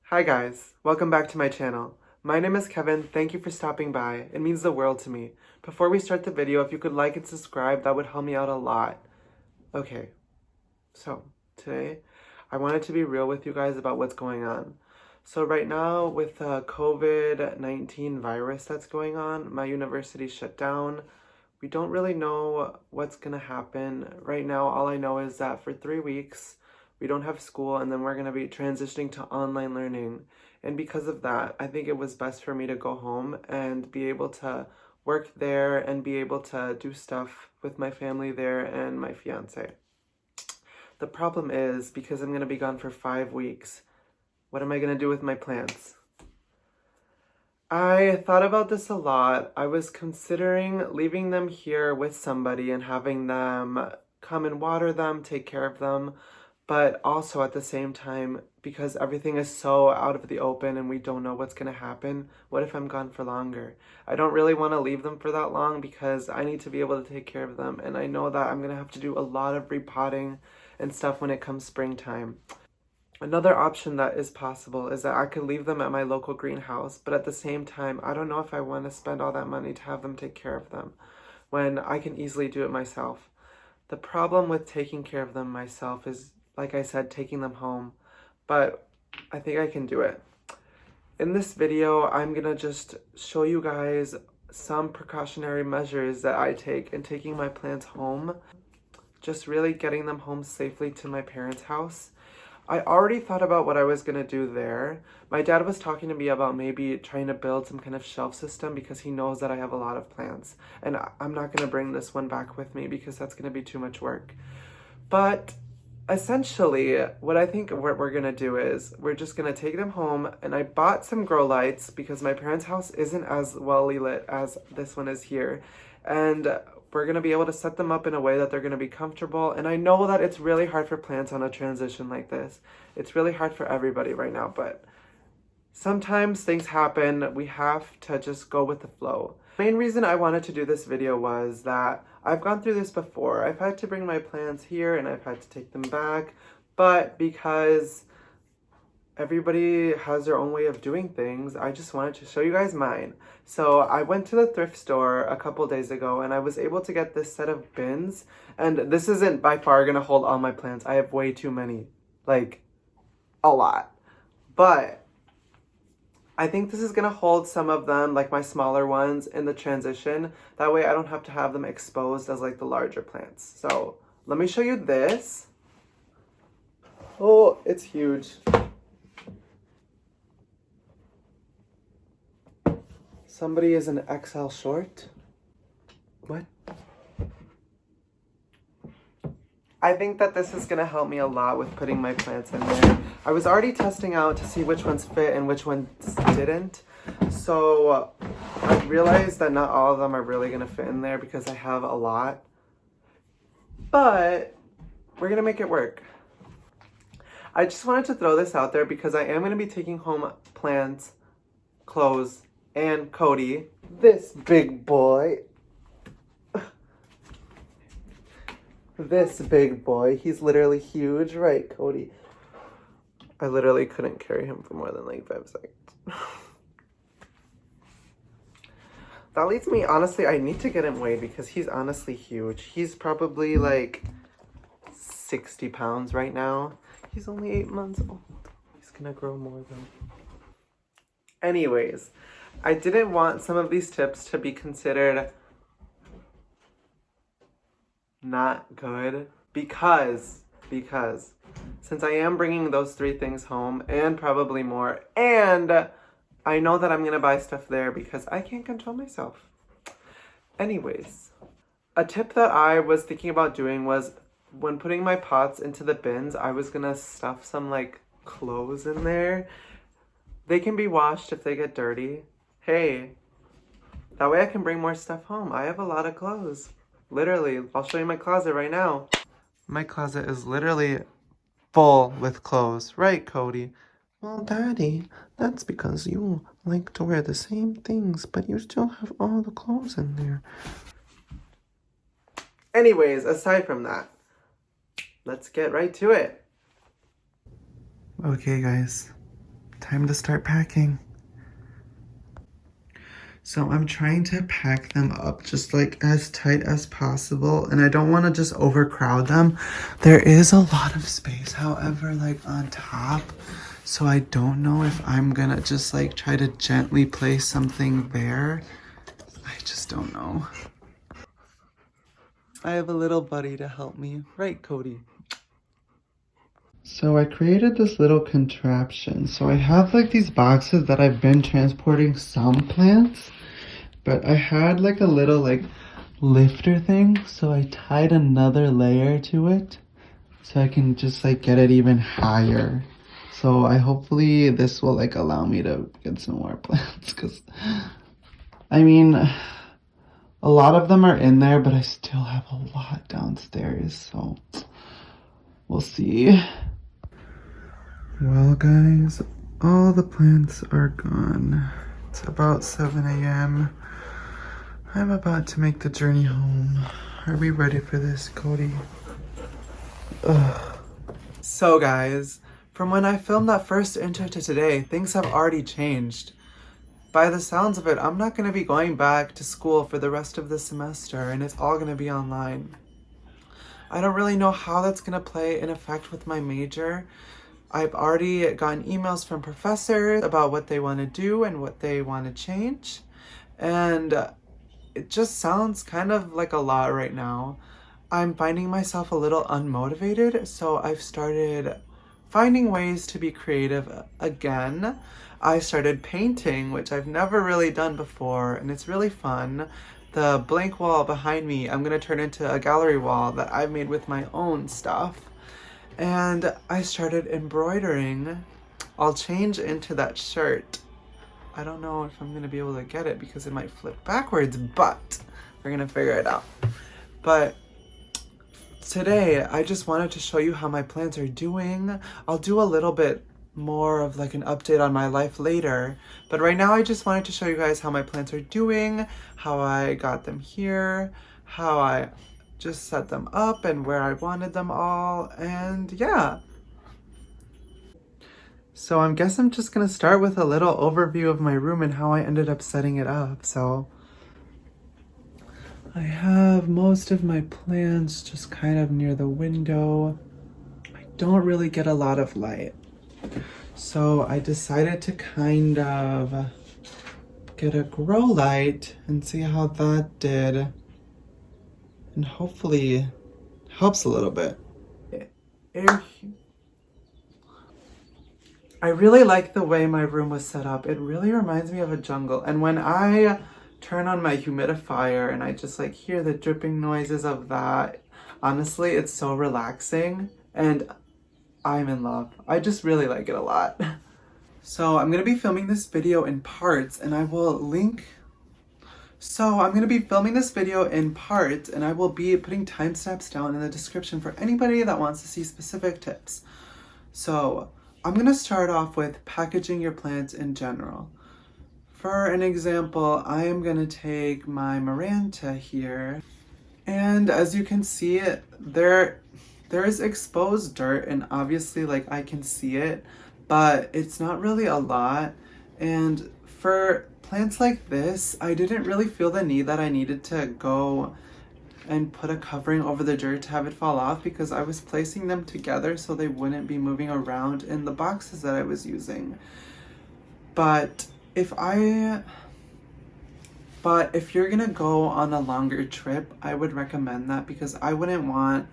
Hi guys, welcome back to my channel. My name is Kevin, thank you for stopping by, it means the world to me. Before we start the video, if you could like and subscribe, that would help me out a lot. Okay, so today I wanted to be real with you guys about what's going on. So right now with the COVID-19 virus that's going on, my university shut down. We don't really know what's gonna happen. Right now, all I know is that for 3 weeks, we don't have school and then we're gonna be transitioning to online learning. And because of that, I think it was best for me to go home and be able to work there and be able to do stuff with my family there and my fiance. The problem is, because I'm gonna be gone for 5 weeks, what am I gonna do with my plants? I thought about this a lot. I was considering leaving them here with somebody and having them come and water them, take care of them, but also at the same time, because everything is so out of the open and we don't know what's going to happen, what if I'm gone for longer? I don't really want to leave them for that long because I need to be able to take care of them, and I know that I'm going to have to do a lot of repotting and stuff when it comes springtime. Another option that is possible is that I could leave them at my local greenhouse, but at the same time, I don't know if I want to spend all that money to have them take care of them when I can easily do it myself. The problem with taking care of them myself is, like I said, taking them home, but I think I can do it. In this video, I'm gonna just show you guys some precautionary measures that I take in taking my plants home, just really getting them home safely to my parents' house. I already thought about what I was going to do there. My dad was talking to me about maybe trying to build some kind of shelf system because he knows that I have a lot of plants. And I'm not going to bring this one back with me because that's going to be too much work. But essentially, what I think what we're going to do is we're just going to take them home. And I bought some grow lights because my parents' house isn't as well lit as this one is here. And we're going to be able to set them up in a way that they're going to be comfortable. And I know that it's really hard for plants on a transition like this. It's really hard for everybody right now, but sometimes things happen. We have to just go with the flow. The main reason I wanted to do this video was that I've gone through this before. I've had to bring my plants here and I've had to take them back, but because everybody has their own way of doing things, I just wanted to show you guys mine. So I went to the thrift store a couple days ago and I was able to get this set of bins, and this isn't by far gonna hold all my plants. I have way too many, like a lot, but I think this is gonna hold some of them, like my smaller ones, in the transition. That way I don't have to have them exposed as like the larger plants. So let me show you this. Oh, it's huge. Somebody is an XL short? What? I think that this is gonna help me a lot with putting my plants in there. I was already testing out to see which ones fit and which ones didn't. So I realized that not all of them are really gonna fit in there because I have a lot. But we're gonna make it work. I just wanted to throw this out there because I am gonna be taking home plants, clothes, and Cody, this big boy. This big boy, he's literally huge, right, Cody? I literally couldn't carry him for more than like 5 seconds. That leads me, honestly, I need to get him weighed because he's honestly huge. He's probably like 60 pounds right now. He's only 8 months old. He's gonna grow more though. Anyways, I didn't want some of these tips to be considered not good because since I am bringing those 3 things home and probably more, and I know that I'm gonna buy stuff there because I can't control myself. Anyways, a tip that I was thinking about doing was when putting my pots into the bins, I was gonna stuff some like clothes in there. They can be washed if they get dirty. Hey, that way I can bring more stuff home. I have a lot of clothes. Literally, I'll show you my closet right now. My closet is literally full with clothes. Right, Cody? Well, Daddy, that's because you like to wear the same things, but you still have all the clothes in there. Anyways, aside from that, let's get right to it. Okay, guys. time to start packing. So I'm trying to pack them up just like as tight as possible, and I don't want to just overcrowd them. There is a lot of space, however, like on top. So I don't know if I'm gonna just like try to gently place something there. I just don't know. I have a little buddy to help me, right, Cody? So I created this little contraption. So I have like these boxes that I've been transporting some plants, but I had like a little like lifter thing. So I tied another layer to it so I can just like get it even higher. So hopefully this will like allow me to get some more plants, because I mean, a lot of them are in there, but I still have a lot downstairs, so we'll see. Well, guys, all the plants are gone. It's about 7 a.m. I'm about to make the journey home. Are we ready for this, Cody? Ugh. So, guys, from when I filmed that first intro to today, things have already changed. By the sounds of it, I'm not going to be going back to school for the rest of the semester, and it's all going to be online. I don't really know how that's going to play in effect with my major. I've already gotten emails from professors about what they want to do and what they want to change. And it just sounds kind of like a lot right now. I'm finding myself a little unmotivated, so I've started finding ways to be creative again. I started painting, which I've never really done before, and it's really fun. The blank wall behind me, I'm going to turn into a gallery wall that I've made with my own stuff. And I started embroidering. I'll change into that shirt. I don't know if I'm going to be able to get it because it might flip backwards, but we're going to figure it out. But today, I just wanted to show you how my plants are doing. I'll do a little bit more of like an update on my life later, but right now I just wanted to show you guys how my plants are doing, how I got them here, how I just set them up and where I wanted them all, and yeah. So I guess I'm just gonna start with a little overview of my room and how I ended up setting it up. So I have most of my plants just kind of near the window. I don't really get a lot of light. So I decided to kind of get a grow light and see how that did. And hopefully helps a little bit. I really like the way my room was set up. It really reminds me of a jungle. And when I turn on my humidifier and I just like hear the dripping noises of that, honestly, it's so relaxing and I'm in love. I just really like it a lot. So I'm going to be filming this video in parts and I will link. So I'm going to be filming this video in parts and I will be putting timestamps down in the description for anybody that wants to see specific tips. So I'm going to start off with packaging your plants in general. For an example, I am going to take my Maranta here, and as you can see, there is exposed dirt, and obviously like I can see it, but it's not really a lot. And for plants like this, I didn't really feel the need that I needed to go and put a covering over the dirt to have it fall off, because I was placing them together so they wouldn't be moving around in the boxes that I was using. But if you're gonna go on a longer trip, I would recommend that, because I wouldn't want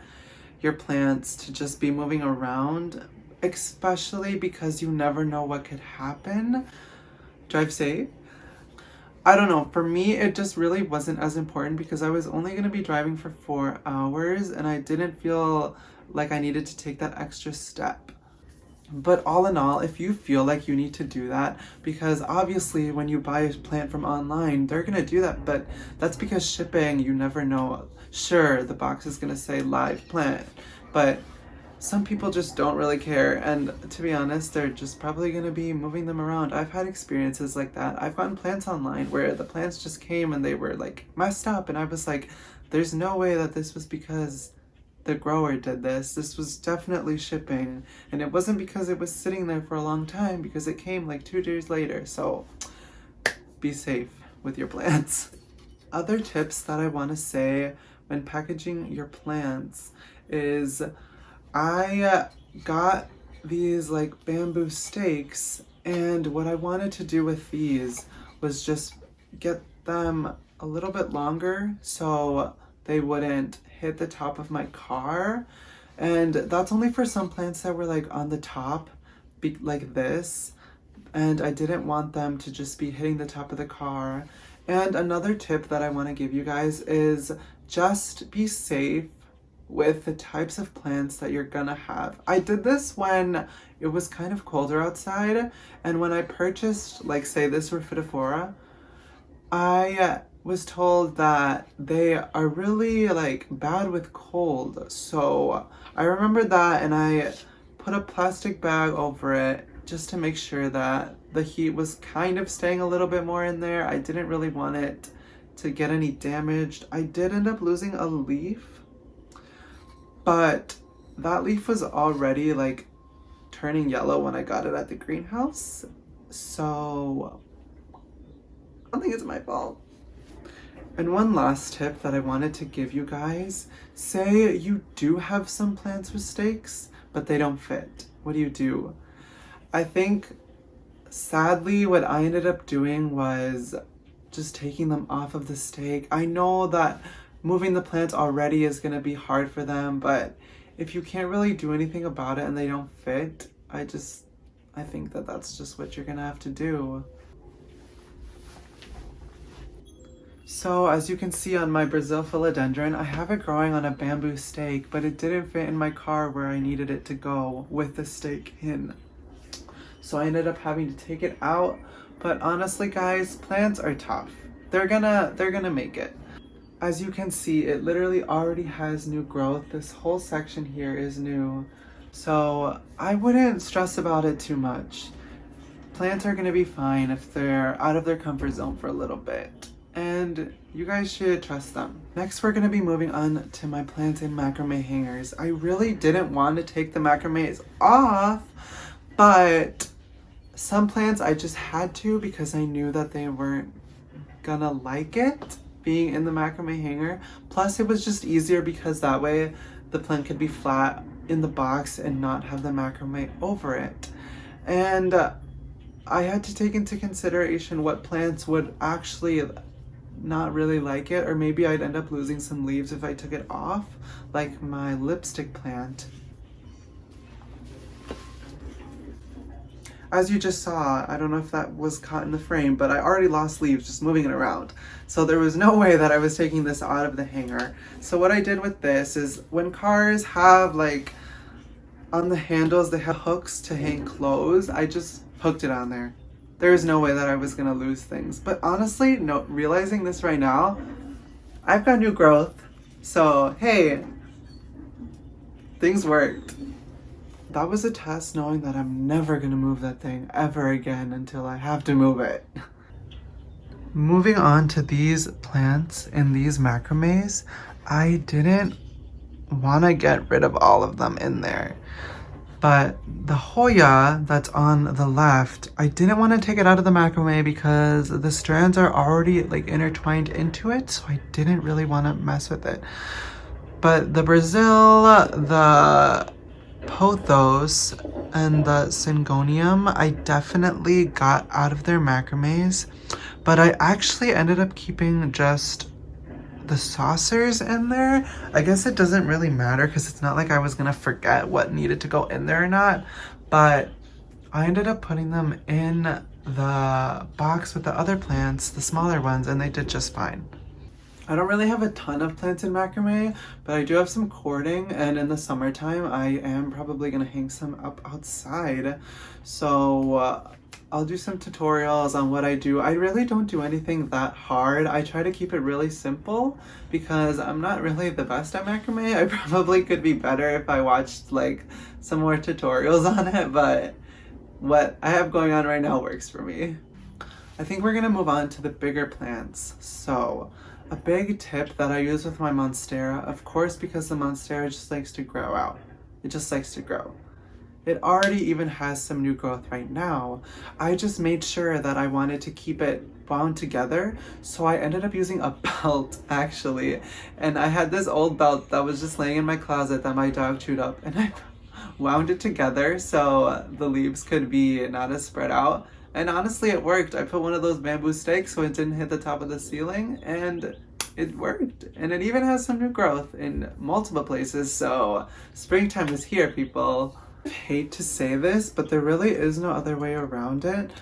your plants to just be moving around, especially because you never know what could happen. Drive safe. I don't know, for me it just really wasn't as important because I was only going to be driving for 4 hours and I didn't feel like I needed to take that extra step. But all in all, if you feel like you need to do that, because obviously when you buy a plant from online, they're going to do that, but that's because shipping, you never know. Sure, the box is going to say live plant, but some people just don't really care, and to be honest, they're just probably going to be moving them around. I've had experiences like that. I've gotten plants online where the plants just came and they were like messed up, and I was like, there's no way that this was because the grower did this. This was definitely shipping, and it wasn't because it was sitting there for a long time, because it came like 2 days later. So be safe with your plants. Other tips that I want to say when packaging your plants is I got these like bamboo stakes, and what I wanted to do with these was just get them a little bit longer so they wouldn't hit the top of my car. And that's only for some plants that were like on the top, like this, and I didn't want them to just be hitting the top of the car. And another tip that I want to give you guys is just be safe with the types of plants that you're gonna have. I did this when it was kind of colder outside, and when I purchased, like say this Rhaphidophora, I was told that they are really like bad with cold. So I remembered that, and I put a plastic bag over it just to make sure that the heat was kind of staying a little bit more in there. I didn't really want it to get any damaged. I did end up losing a leaf, but that leaf was already like turning yellow when I got it at the greenhouse. So I don't think it's my fault. And one last tip that I wanted to give you guys, say you do have some plants with stakes, but they don't fit. What do you do? I think sadly what I ended up doing was just taking them off of the stake. I know that moving the plants already is going to be hard for them, but if you can't really do anything about it and they don't fit, I think that that's just what you're going to have to do. So as you can see on my Brazil philodendron, I have it growing on a bamboo stake, but it didn't fit in my car where I needed it to go with the stake in. So I ended up having to take it out. But honestly guys, plants are tough. They're gonna make it. As you can see, it literally already has new growth. This whole section here is new. So I wouldn't stress about it too much. Plants are gonna be fine if they're out of their comfort zone for a little bit. And you guys should trust them. Next, we're gonna be moving on to my plants in macrame hangers. I really didn't want to take the macrames off, but some plants I just had to because I knew that they weren't gonna like it being in the macrame hanger. Plus, it was just easier because that way the plant could be flat in the box and not have the macrame over it. And I had to take into consideration what plants would actually not really like it, or maybe I'd end up losing some leaves if I took it off, like my lipstick plant. As you just saw, I don't know if that was caught in the frame, but I already lost leaves just moving it around. So there was no way that I was taking this out of the hanger. So what I did with this is when cars have like on the handles, they have hooks to hang clothes, I just hooked it on there. There is no way that I was gonna lose things. But honestly, no, realizing this right now, I've got new growth. So hey, things worked. That was a test knowing that I'm never gonna move that thing ever again until I have to move it. Moving on to these plants in these macrames, I didn't wanna get rid of all of them in there. But the Hoya that's on the left, I didn't want to take it out of the macrame because the strands are already like intertwined into it, so I didn't really want to mess with it. But the Brazil, the pothos, and the syngonium, I definitely got out of their macrames, but I actually ended up keeping just the saucers in there. I guess it doesn't really matter because it's not like I was gonna forget what needed to go in there or not, but I ended up putting them in the box with the other plants, the smaller ones, and they did just fine. I don't really have a ton of plants in macrame, but I do have some cording, and in the summertime I am probably gonna hang some up outside. So I'll do some tutorials on what I do. I really don't do anything that hard. I try to keep it really simple because I'm not really the best at macrame. I probably could be better if I watched like some more tutorials on it, but what I have going on right now works for me. I think we're gonna move on to the bigger plants. So A big tip that I use with my Monstera, of course, because the Monstera just likes to grow out. It just likes to grow. It already even has some new growth right now. I just made sure that I wanted to keep it bound together, so I ended up using a belt actually. And I had this old belt that was just laying in my closet that my dog chewed up, and I wound it together so the leaves could be not as spread out. And honestly, it worked. I put one of those bamboo stakes so it didn't hit the top of the ceiling, and it worked. And it even has some new growth in multiple places, so springtime is here, people. I hate to say this, but there really is no other way around it.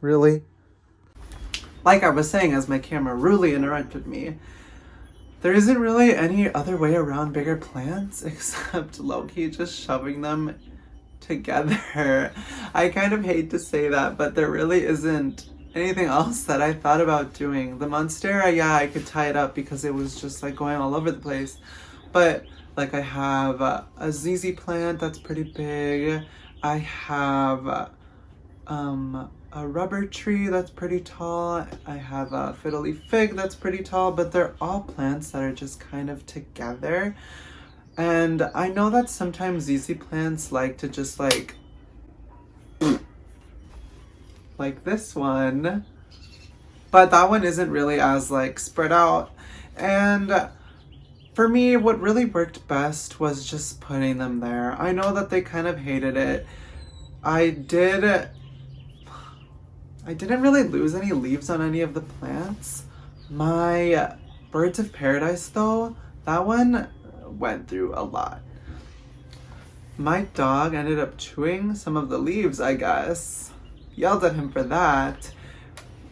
Really? Like I was saying, as my camera rudely interrupted me, there isn't really any other way around bigger plants except low-key just shoving them together. I kind of hate to say that, but there really isn't anything else that I thought about doing. The Monstera, yeah, I could tie it up because it was just like going all over the place. But like I have a ZZ plant that's pretty big. I have a rubber tree that's pretty tall. I have a fiddle leaf fig that's pretty tall, but they're all plants that are just kind of together. And I know that sometimes ZZ plants like to just like this one, but that one isn't really as like spread out. And for me, what really worked best was just putting them there. I know that they kind of hated it. I didn't really lose any leaves on any of the plants. My Birds of Paradise though, that one went through a lot. My dog ended up chewing some of the leaves, I guess. Yelled at him for that.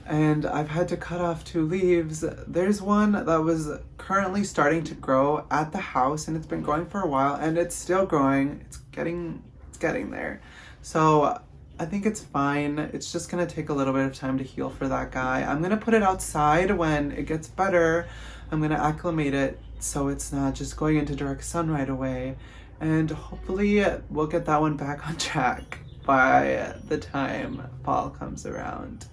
And I've had to cut off 2 leaves. There's one that was currently starting to grow at the house, and it's been growing for a while, and it's still growing. It's getting there. So I think it's fine. It's just gonna take a little bit of time to heal for that guy. I'm gonna put it outside when it gets better. I'm gonna acclimate it so it's not just going into direct sun right away. And hopefully we'll get that one back on track by the time fall comes around.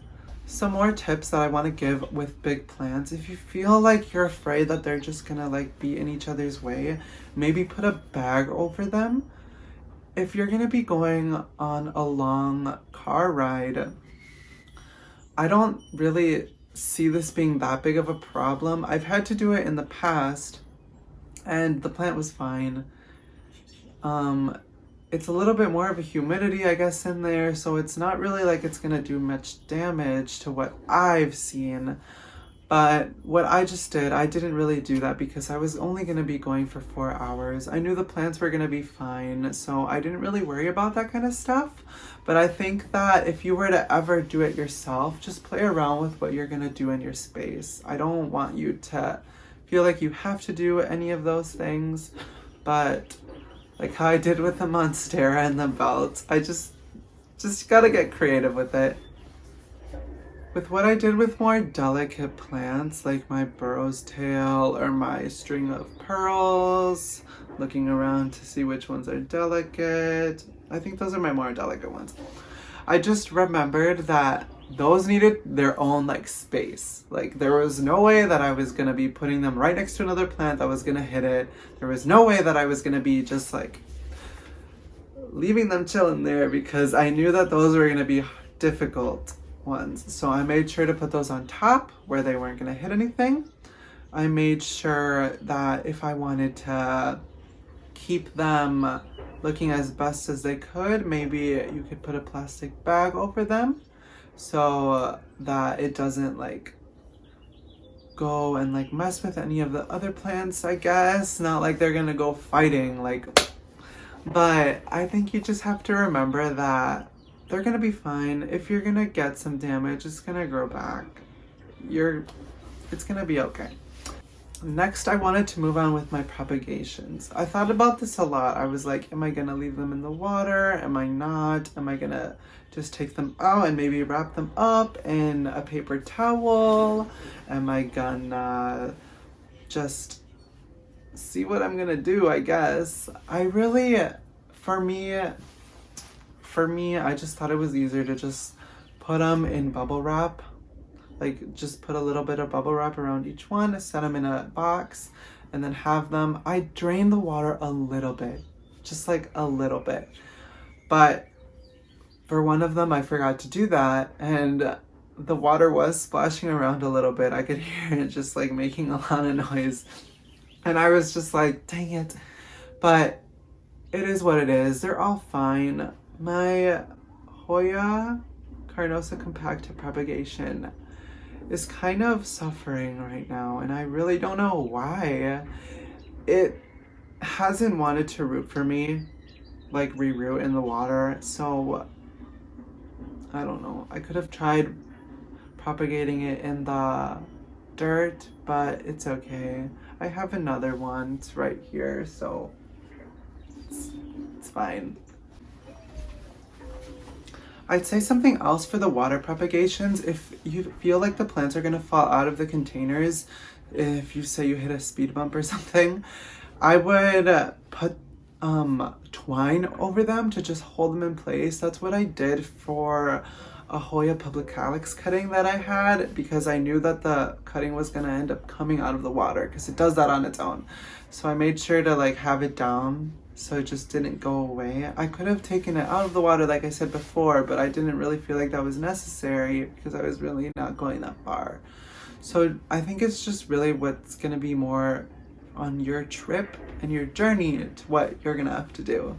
Some more tips that I want to give with big plants. If you feel like you're afraid that they're just gonna like be in each other's way, maybe put a bag over them. If you're gonna be going on a long car ride, I don't really see this being that big of a problem. I've had to do it in the past and the plant was fine. It's a little bit more of a humidity, I guess, in there, so it's not really like it's gonna do much damage to what I've seen. But what I just did, I didn't really do that because I was only gonna be going for 4 hours. I knew the plants were gonna be fine, so I didn't really worry about that kind of stuff. But I think that if you were to ever do it yourself, just play around with what you're gonna do in your space. I don't want you to feel like you have to do any of those things, but like how I did with the Monstera and the belt, I just gotta get creative with it. With what I did with more delicate plants, like my burro's tail or my string of pearls, looking around to see which ones are delicate. I think those are my more delicate ones. I just remembered that those needed their own like space. Like there was no way that I was gonna be putting them right next to another plant that was gonna hit it. There was no way that I was gonna be just like leaving them chilling there because I knew that those were gonna be difficult ones. So I made sure to put those on top where they weren't gonna hit anything. I made sure that if I wanted to keep them looking as best as they could, maybe you could put a plastic bag over them so that it doesn't like go and like mess with any of the other plants, I guess. Not like they're gonna go fighting, like, but I think you just have to remember that they're gonna be fine. If you're gonna get some damage, it's gonna grow back. It's gonna be okay. Next, I wanted to move on with my propagations. I thought about this a lot. I was like, am I gonna leave them in the water? Am I not? Am I gonna just take them out and maybe wrap them up in a paper towel? Am I gonna just see what I'm gonna do, I guess? For me, I just thought it was easier to just put them in bubble wrap. Like, just put a little bit of bubble wrap around each one, set them in a box, and then have them. I drain the water a little bit, just like a little bit. But for one of them, I forgot to do that, and the water was splashing around a little bit. I could hear it just like making a lot of noise. And I was just like, dang it. But it is what it is. They're all fine. My Hoya carnosa compacta propagation is kind of suffering right now, and I really don't know why. It hasn't wanted to root for me, like re-root in the water, so I don't know. I could have tried propagating it in the dirt, but it's okay. I have another one. It's right here, so it's fine. I'd say something else for the water propagations. If you feel like the plants are gonna fall out of the containers, if you say you hit a speed bump or something, I would put twine over them to just hold them in place. That's what I did for a Hoya publicalis cutting that I had, because I knew that the cutting was gonna end up coming out of the water, because it does that on its own. So I made sure to like have it down so it just didn't go away. I could have taken it out of the water like I said before, but I didn't really feel like that was necessary because I was really not going that far. So I think it's just really what's gonna be more on your trip and your journey to what you're gonna have to do.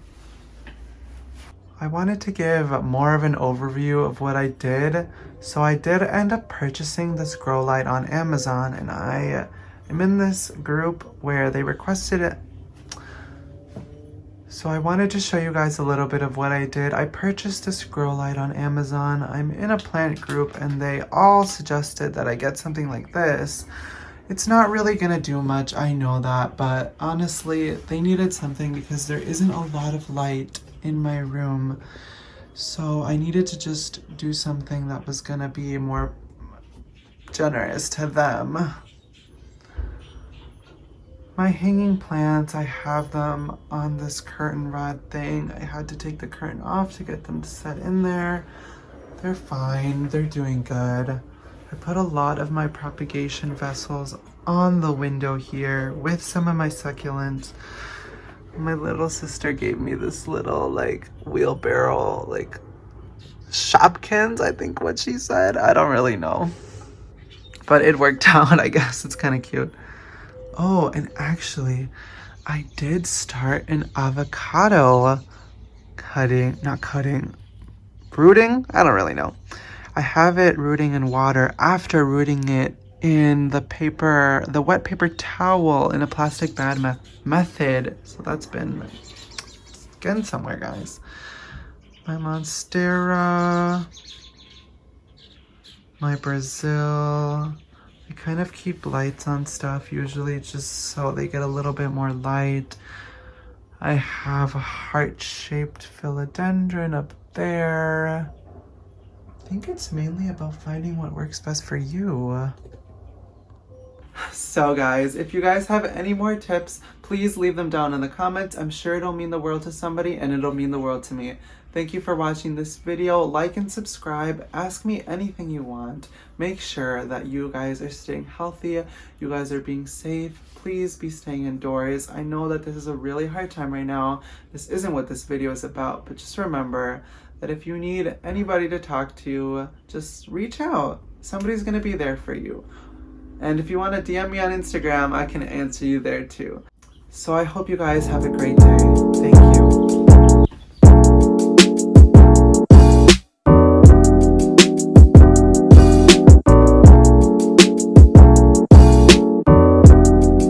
I wanted to give more of an overview of what I did. So I did end up purchasing this grow light on Amazon, and I am in this group where they requested it. So I wanted to show you guys a little bit of what I did. I purchased this grow light on Amazon. I'm in a plant group and they all suggested that I get something like this. It's not really gonna do much, I know that, but honestly, they needed something because there isn't a lot of light in my room. So I needed to just do something that was gonna be more generous to them. My hanging plants, I have them on this curtain rod thing. I had to take the curtain off to get them to set in there. They're fine, they're doing good. I put a lot of my propagation vessels on the window here with some of my succulents. My little sister gave me this little like wheelbarrow, like Shopkins, I think what she said. I don't really know. But it worked out, I guess. It's kind of cute. Oh, and actually, I did start an avocado rooting? I don't really know. I have it rooting in water after rooting it in the wet paper towel in a plastic bag method. So that's been getting somewhere, guys. My Monstera, my Brazil. I kind of keep lights on stuff usually just so they get a little bit more light. I have a heart-shaped philodendron up there. I think it's mainly about finding what works best for you. So guys, if you guys have any more tips, please leave them down in the comments. I'm sure it'll mean the world to somebody and it'll mean the world to me. Thank you for watching this video. Like and subscribe. Ask me anything you want. Make sure that you guys are staying healthy. You guys are being safe. Please be staying indoors. I know that this is a really hard time right now. This isn't what this video is about, but just remember that if you need anybody to talk to, just reach out. Somebody's gonna be there for you. And if you want to DM me on Instagram, I can answer you there too. So I hope you guys have a great day. Thank you.